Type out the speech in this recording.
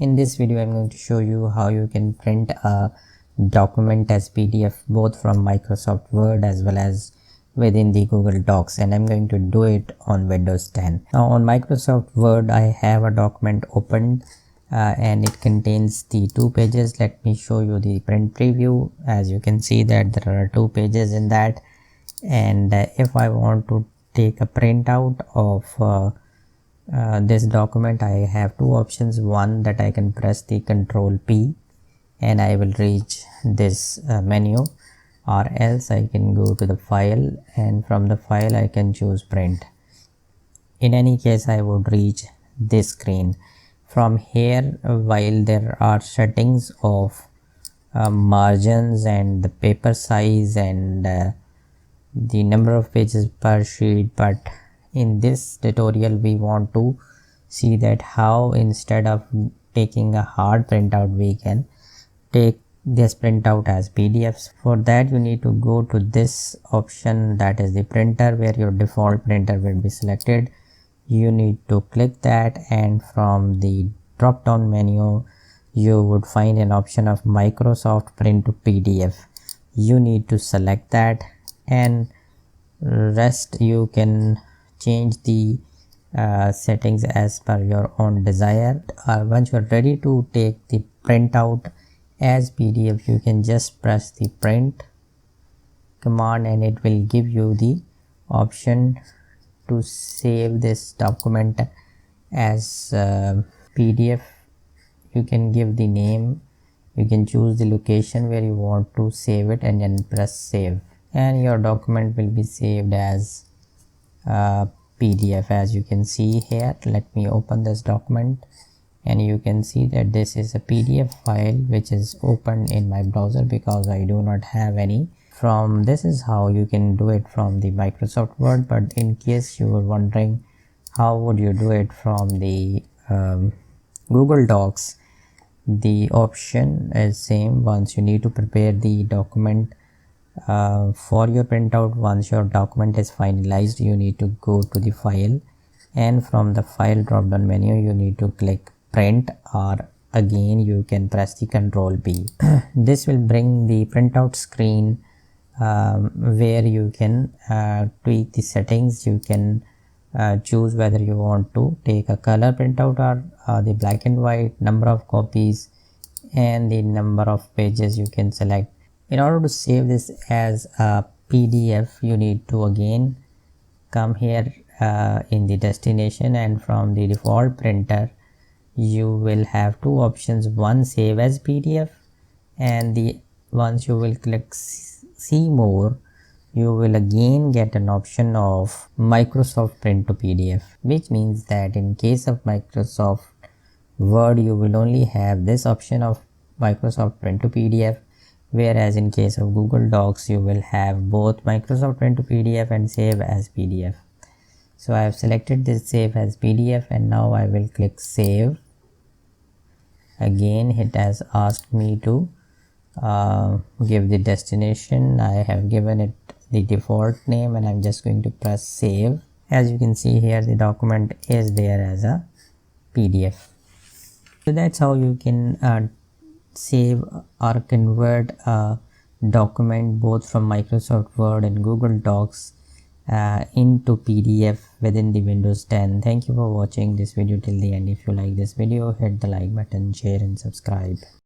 In this video, I'm going to show you how you can print a document as PDF both from Microsoft Word as well as within the Google Docs, and I'm going to do it on Windows 10. Now on Microsoft Word, I have a document opened and it contains the 2 pages. Let me show you the print preview. As you can see that there are 2 pages in that, and if I want to take a printout of this document, I have 2 options. One, that I can press the Control P and I will reach this menu, or else I can go to the file and from the file I can choose print. In any case, I would reach this screen. From here, while there are settings of margins and the paper size and the number of pages per sheet, but in this tutorial we want to see that how instead of taking a hard printout we can take this printout as PDFs. For that you need to go to this option, that is the printer, where your default printer will be selected. You need to click that, and from the drop down menu you would find an option of Microsoft Print to PDF. You need to select that, and rest you can change the settings as per your own desire. Once you are ready to take the printout as PDF, you can just press the print command and it will give you the option to save this document as PDF. You can give the name, you can choose the location where you want to save it, and then press save, and your document will be saved as PDF. As you can see here, let me open this document and you can see that this is a PDF file which is opened in my browser because I do not have any. From this is how you can do it from the Microsoft Word, but in case you were wondering how would you do it from the Google Docs, the option is same. Once you need to prepare the document for your printout, once your document is finalized, you need to go to the file, and from the file drop down menu you need to click print, or again you can press the Control P. This will bring the printout screen where you can tweak the settings. You can choose whether you want to take a color printout or the black and white, number of copies, and the number of pages you can select. In order to save this as a PDF, you need to again come here in the destination, and from the default printer you will have 2 options. One, save as PDF, and the once you will click see more, you will again get an option of Microsoft Print to PDF, which means that in case of Microsoft Word you will only have this option of Microsoft Print to PDF, whereas in case of Google Docs you will have both Microsoft Print to PDF and save as PDF. So I have selected this save as PDF, and now I will click save. Again it has asked me to give the destination. I have given it the default name and I'm just going to press save. As you can see here, the document is there as a PDF. So that's how you can save or convert a document both from Microsoft Word and Google Docs into PDF within the Windows 10. Thank you for watching this video till the end. If you like this video, hit the like button, share and subscribe.